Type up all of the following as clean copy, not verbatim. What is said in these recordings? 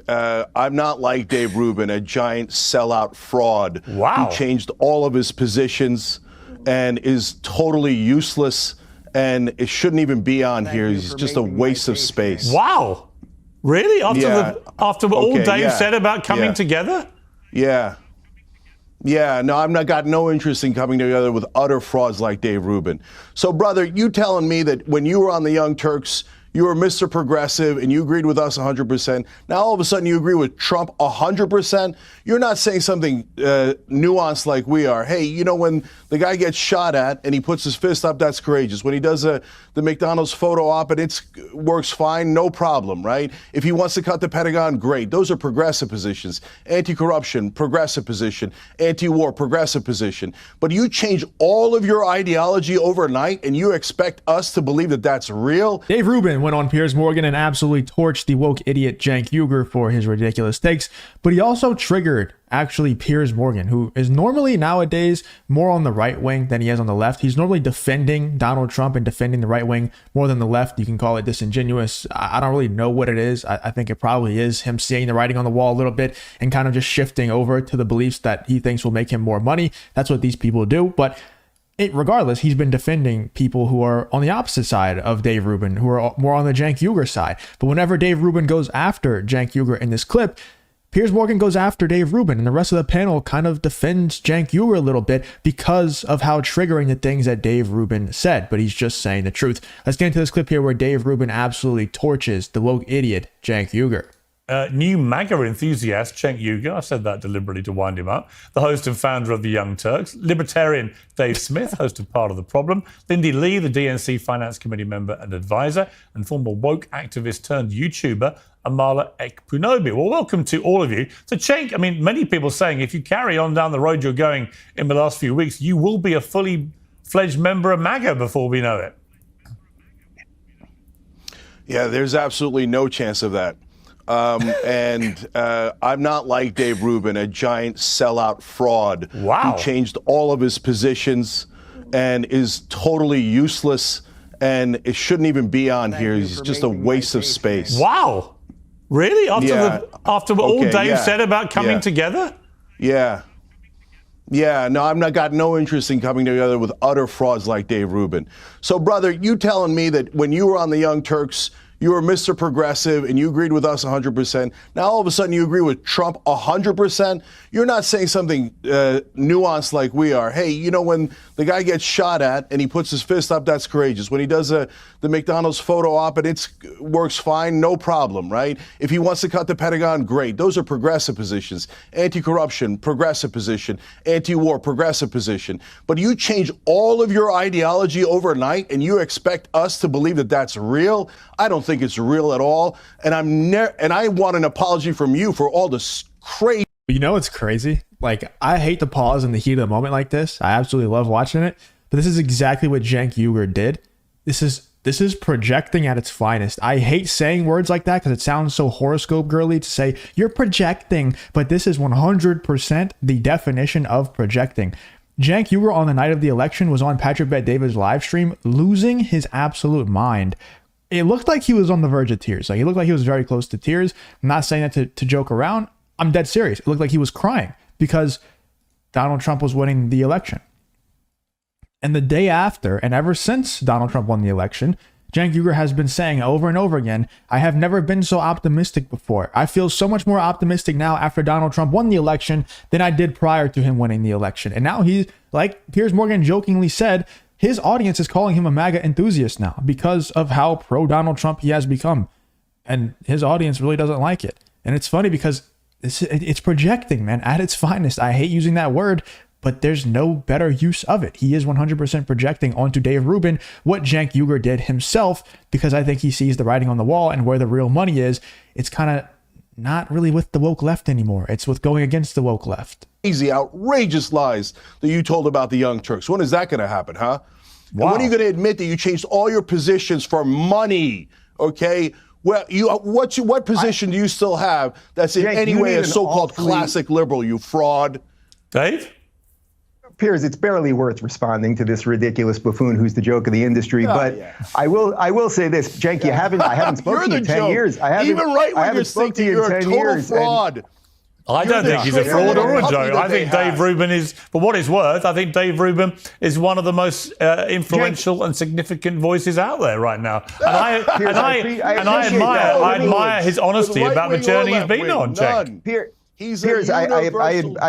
I'm not like Dave Rubin, a giant sellout fraud Wow. who changed all of his positions and is totally useless and it shouldn't even be on here. He's just a waste of space. Wow. Really? After what all Dave said about coming together? Yeah. Yeah, no, got no interest in coming together with utter frauds like Dave Rubin. So, brother, you telling me that when you were on the Young Turks, you were Mr. Progressive and you agreed with us 100%. Now, all of a sudden, you agree with Trump 100%. You're not saying something nuanced like we are. Hey, you know, when the guy gets shot at and he puts his fist up, that's courageous. When he does the McDonald's photo op and it works fine, no problem, right? If he wants to cut the Pentagon, great. Those are progressive positions. Anti-corruption, progressive position. Anti-war, progressive position. But you change all of your ideology overnight and you expect us to believe that that's real? Dave Rubin went on Piers Morgan and absolutely torched the woke idiot Cenk Uygur for his ridiculous takes, but he also triggered actually Piers Morgan, who is normally nowadays more on the right wing than he is on the left. He's normally defending Donald Trump and defending the right wing more than the left. You can call it disingenuous. I don't really know what it is. I think it probably is him seeing the writing on the wall a little bit and kind of just shifting over to the beliefs that he thinks will make him more money. That's what these people do. But regardless, he's been defending people who are on the opposite side of Dave Rubin, who are more on the Cenk Uygur side. But whenever Dave Rubin goes after Cenk Uygur in this clip, Piers Morgan goes after Dave Rubin, and the rest of the panel kind of defends Cenk Uygur a little bit because of how triggering the things that Dave Rubin said, but he's just saying the truth. Let's get into this clip here where Dave Rubin absolutely torches the woke idiot Cenk Uygur. New MAGA enthusiast Cenk Uygur, I said that deliberately to wind him up, the host and founder of the Young Turks, libertarian Dave Smith, host of Part of the Problem, Lindy Lee, the DNC Finance Committee member and advisor, and former woke activist turned YouTuber Amala Ekpunobi. Well, welcome to all of you. So Cenk, I mean, many people saying if you carry on down the road you're going in the last few weeks, you will be a fully fledged member of MAGA before we know it. Yeah, there's absolutely no chance of that. I'm not like Dave Rubin, a giant sellout fraud who changed all of his positions and is totally useless and it shouldn't even be on here. He's just a waste of space. Wow. Really? After what all Dave said about coming together? Yeah. Yeah, no, got no interest in coming together with utter frauds like Dave Rubin. So, brother, you telling me that when you were on the Young Turks, you were Mr. Progressive and you agreed with us 100%. Now, all of a sudden, you agree with Trump 100%. You're not saying something nuanced like we are. Hey, you know, when the guy gets shot at and he puts his fist up, that's courageous. When he does the McDonald's photo op and it works fine, no problem, right? If he wants to cut the Pentagon, great. Those are progressive positions. Anti-corruption, progressive position. Anti-war, progressive position. But you change all of your ideology overnight and you expect us to believe that that's real? I don't think it's real at all. And I want an apology from you for all this crazy. You know what's crazy? Like, I hate to pause in the heat of the moment like this. I absolutely love watching it. But this is exactly what Cenk Uygur did. This is projecting at its finest. I hate saying words like that because it sounds so horoscope girly to say you're projecting, but this is 100% the definition of projecting. Cenk Uygur on the night of the election was on Patrick Bet-David's live stream, losing his absolute mind. It looked like he was on the verge of tears. Like, he looked like he was very close to tears. I'm not saying that to joke around. I'm dead serious. It looked like he was crying because Donald Trump was winning the election. And the day after, and ever since Donald Trump won the election, Cenk Uygur has been saying over and over again, I have never been so optimistic before. I feel so much more optimistic now after Donald Trump won the election than I did prior to him winning the election. And now he's, like Piers Morgan jokingly said, his audience is calling him a MAGA enthusiast now because of how pro-Donald Trump he has become. And his audience really doesn't like it. And it's funny because it's projecting, man, at its finest. I hate using that word, but there's no better use of it. He is 100% projecting onto Dave Rubin what Cenk Uygur did himself, because I think he sees the writing on the wall, and where the real money is, it's kind of not really with the woke left anymore. It's with going against the woke left. Crazy, outrageous lies that you told about the Young Turks. When is that going to happen, huh? Wow. And when are you going to admit that you changed all your positions for money, okay? Well, what position do you still have that's in any way a so-called classic liberal, you fraud? Dave? Piers, it's barely worth responding to this ridiculous buffoon who's the joke of the industry. I will say this, Cenk, I haven't spoken to you in 10 years. Even right-wingers think that you're a total fraud. I don't think he's a fraud or a joke. I think Dave Rubin is, for what it's worth, I think Dave Rubin is one of the most influential and significant voices out there right now. And I admire his honesty about the journey he's been on, Cenk. Piers, I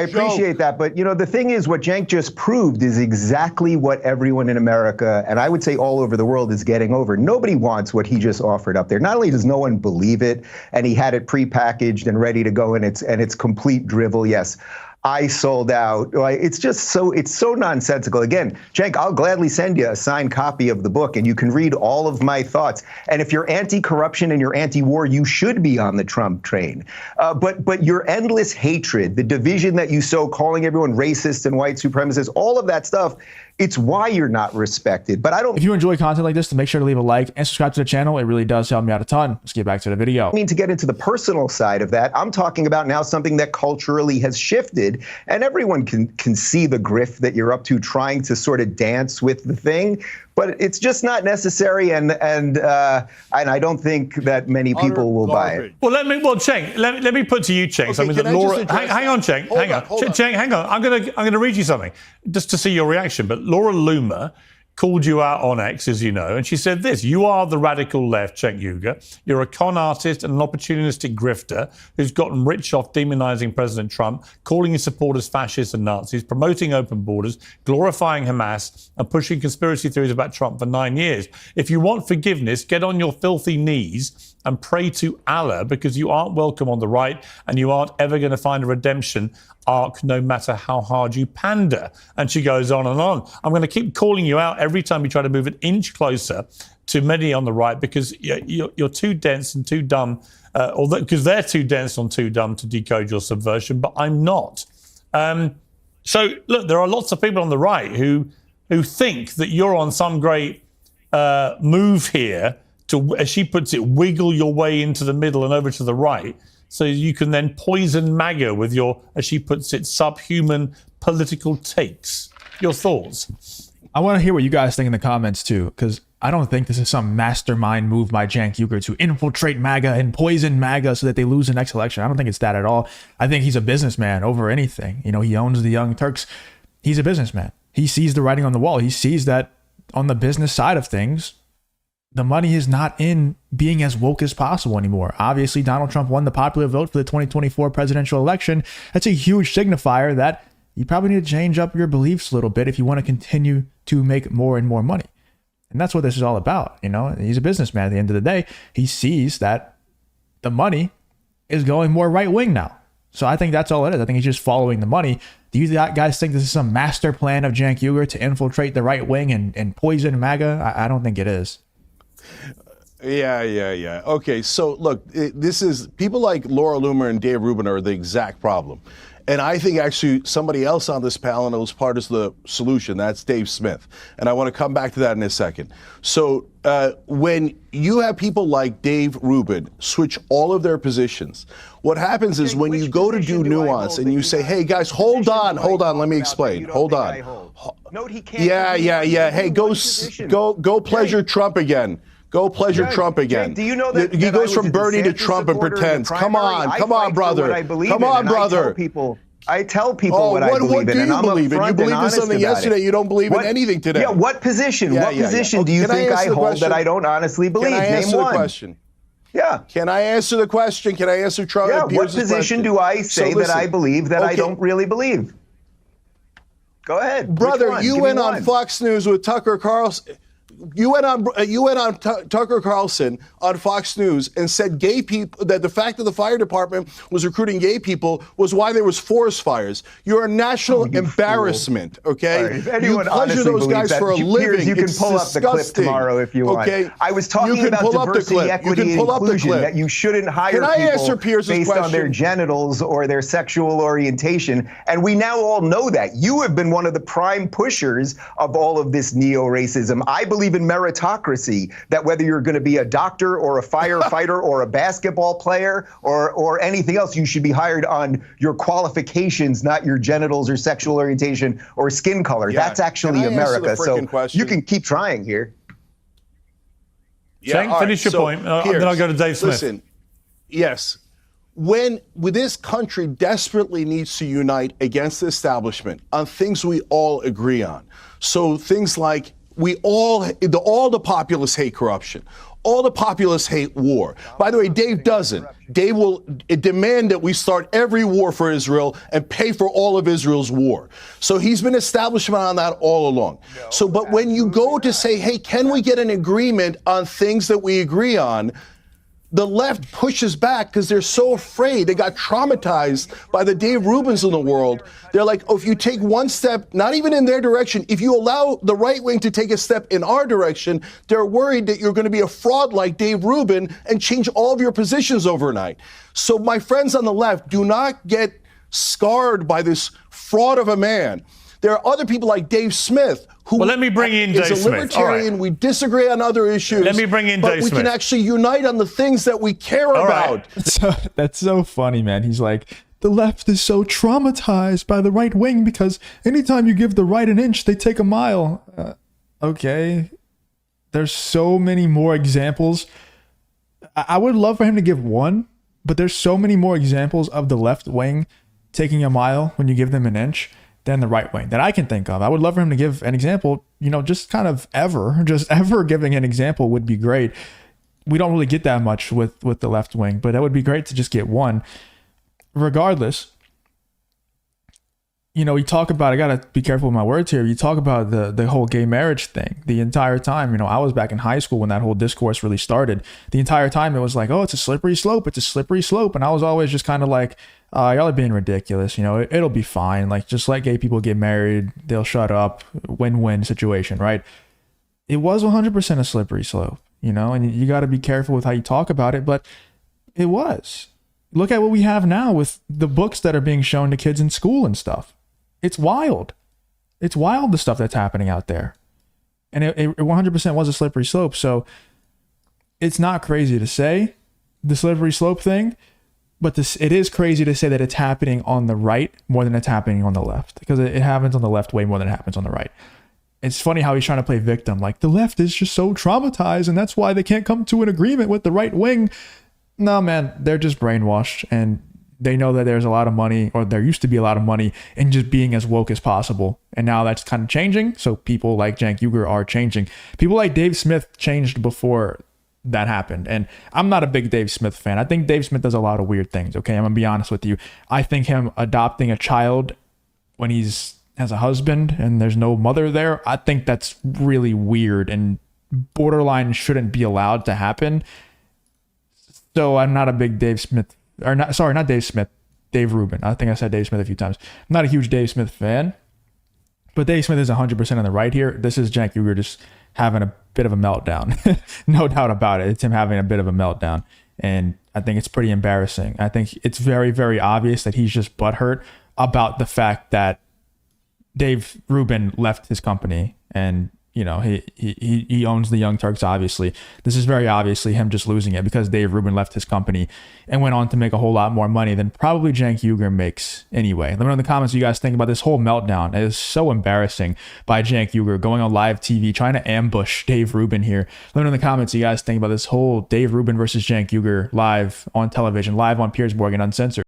appreciate that, but the thing is, what Cenk just proved is exactly what everyone in America, and I would say all over the world, is getting over. Nobody wants what he just offered up there. Not only does no one believe it, and he had it prepackaged and ready to go, and it's complete drivel. Yes, I sold out. It's so nonsensical. Again, Cenk, I'll gladly send you a signed copy of the book, and you can read all of my thoughts. And if you're anti-corruption and you're anti-war, you should be on the Trump train. But your endless hatred, the division that you sow, calling everyone racist and white supremacists, all of that stuff, it's why you're not respected. But I don't. If you enjoy content like this, to make sure to leave a like and subscribe to the channel. It really does help me out a ton. Let's get back to the video. I mean, to get into the personal side of that, I'm talking about now something that culturally has shifted, and everyone can see the grift that you're up to, trying to sort of dance with the thing. But it's just not necessary, and I don't think that many people will buy it. Well, Cenk, let me put to you, Cenk, something that Laura. Hang on, Cenk. Cenk, hang on. I'm gonna read you something just to see your reaction. But Laura Loomer called you out on X, as you know, and she said this: "You are the radical left, Cenk Uygur. You're a con artist and an opportunistic grifter who's gotten rich off demonizing President Trump, calling his supporters fascists and Nazis, promoting open borders, glorifying Hamas, and pushing conspiracy theories about Trump for 9 years. If you want forgiveness, get on your filthy knees and pray to Allah, because you aren't welcome on the right and you aren't ever going to find a redemption arc no matter how hard you pander." And she goes on and on. I'm going to keep calling you out every time you try to move an inch closer to many on the right, because you're too dense and too dumb, because they're too dense and too dumb to decode your subversion, but I'm not. So look, there are lots of people on the right who think that you're on some great move here to, as she puts it, wiggle your way into the middle and over to the right, so you can then poison MAGA with your, as she puts it, subhuman political takes. Your thoughts? I want to hear what you guys think in the comments too, because I don't think this is some mastermind move by Cenk Uygur to infiltrate MAGA and poison MAGA so that they lose the next election. I don't think it's that at all. I think he's a businessman over anything. He owns the Young Turks. He's a businessman. He sees the writing on the wall. He sees that on the business side of things, the money is not in being as woke as possible anymore. Obviously, Donald Trump won the popular vote for the 2024 presidential election. That's a huge signifier that you probably need to change up your beliefs a little bit if you want to continue to make more and more money. And that's what this is all about. He's a businessman at the end of the day. He sees that the money is going more right wing now. So I think that's all it is. I think he's just following the money. Do you guys think this is some master plan of Cenk Uygur to infiltrate the right wing and poison MAGA? I don't think it is. Yeah. Okay, so look, this is, people like Laura Loomer and Dave Rubin are the exact problem. And I think actually somebody else on this panel knows part of the solution. That's Dave Smith. And I want to come back to that in a second. So when you have people like Dave Rubin switch all of their positions, what happens is when you go to do nuance and you say, hey guys, hold on, let me explain. Hold on. Note he can't. Yeah. Hey, go pleasure Trump again. Go pleasure Trump again. Do you know that he goes from Bernie to Trump and pretends? Come on, brother. I tell people what I believe in, and I'm upfront and honest about it. You believed in something yesterday. You don't believe in anything today. Yeah, what position? What position do you think I hold that I don't honestly believe? Can I answer the question? Yeah. Can I answer the question? Can I answer Trump? Yeah, what position do I say that I believe that I don't really believe? Go ahead. Brother, you went on Fox News with Tucker Carlson. You went on Tucker Carlson on Fox News and said gay people, that the fact that the fire department was recruiting gay people was why there was forest fires. You're a national embarrassment, okay? Right. You pleasure those guys for a living. You can pull up the clip tomorrow if you want. Okay? I was talking about diversity, equity, and inclusion, that you shouldn't hire people based on their genitals or their sexual orientation. And we now all know that. You have been one of the prime pushers of all of this neo-racism. I believe believe in meritocracy, that whether you're going to be a doctor or a firefighter or a basketball player or anything else, you should be hired on your qualifications, not your genitals or sexual orientation or skin color. Yeah. That's actually Can I answer the America. So frickin' question? you can keep trying here. Cenk, all finish your point, and then I'll go to Dave Smith. Listen, yes. When this country desperately needs to unite against the establishment on things we all agree on. So things like all the populists hate corruption. All the populists hate war. By the way, Dave doesn't. Dave will demand that we start every war for Israel and pay for all of Israel's war. So he's been establishment on that all along. But when you go to say, hey, can we get an agreement on things that we agree on? The left pushes back because they're so afraid. They got traumatized by the Dave Rubins in the world. They're like, oh, if you take one step, not even in their direction, if you allow the right wing to take a step in our direction, they're worried that you're going to be a fraud like Dave Rubin and change all of your positions overnight. So my friends on the left, do not get scarred by this fraud of a man. There are other people like Dave Smith who let me bring in Dave is a Smith. libertarian. Right. We disagree on other issues. Let me bring in Dave Smith. But we can actually unite on the things that we care about. Right. That's so funny, man. He's like, the left is so traumatized by the right wing because anytime you give the right an inch, they take a mile. Okay. There's so many more examples. I would love for him to give one, but there's so many more examples of the left wing taking a mile when you give them an inch than the right wing that I can think of. I would love for him to give an example, just kind of ever giving an example would be great. We don't really get that much with the left wing, but that would be great to just get one. Regardless, you talk about, I got to be careful with my words here. You talk about the whole gay marriage thing the entire time. I was back in high school when that whole discourse really started. The entire time it was like, oh, it's a slippery slope. It's a slippery slope. And I was always just kind of like, y'all are being ridiculous. It'll be fine. Like, just let gay people get married. They'll shut up. Win-win situation, right? It was 100% a slippery slope, and you got to be careful with how you talk about it. But it was. Look at what we have now with the books that are being shown to kids in school and stuff. It's wild. It's wild, the stuff that's happening out there. And it 100% was a slippery slope. So it's not crazy to say the slippery slope thing, but it is crazy to say that it's happening on the right more than it's happening on the left, because it happens on the left way more than it happens on the right. It's funny how he's trying to play victim. Like, the left is just so traumatized and that's why they can't come to an agreement with the right wing. No, man, they're just brainwashed, and they know that there's a lot of money, or there used to be a lot of money, in just being as woke as possible. And now that's kind of changing. So people like Cenk Uygur are changing. People like Dave Smith changed before that happened. And I'm not a big Dave Smith fan. I think Dave Smith does a lot of weird things. Okay, I'm gonna be honest with you. I think him adopting a child when he's has a husband and there's no mother there, I think that's really weird and borderline shouldn't be allowed to happen. So I'm not a big Dave Smith, or not Dave Smith, Dave Rubin. I think I said Dave Smith a few times. I'm not a huge Dave Smith fan, but Dave Smith is 100% on the right here. This is Cenk Uygur just having a bit of a meltdown. No doubt about it. It's him having a bit of a meltdown. And I think it's pretty embarrassing. I think it's very, very obvious that he's just butthurt about the fact that Dave Rubin left his company, and he owns the Young Turks. Obviously, this is very obviously him just losing it because Dave Rubin left his company and went on to make a whole lot more money than probably Cenk Uygur makes anyway. Let me know in the comments what you guys think about this whole meltdown. It is so embarrassing by Cenk Uygur going on live TV trying to ambush Dave Rubin here. Let me know in the comments what you guys think about this whole Dave Rubin versus Cenk Uygur live on television, live on Piers Morgan Uncensored.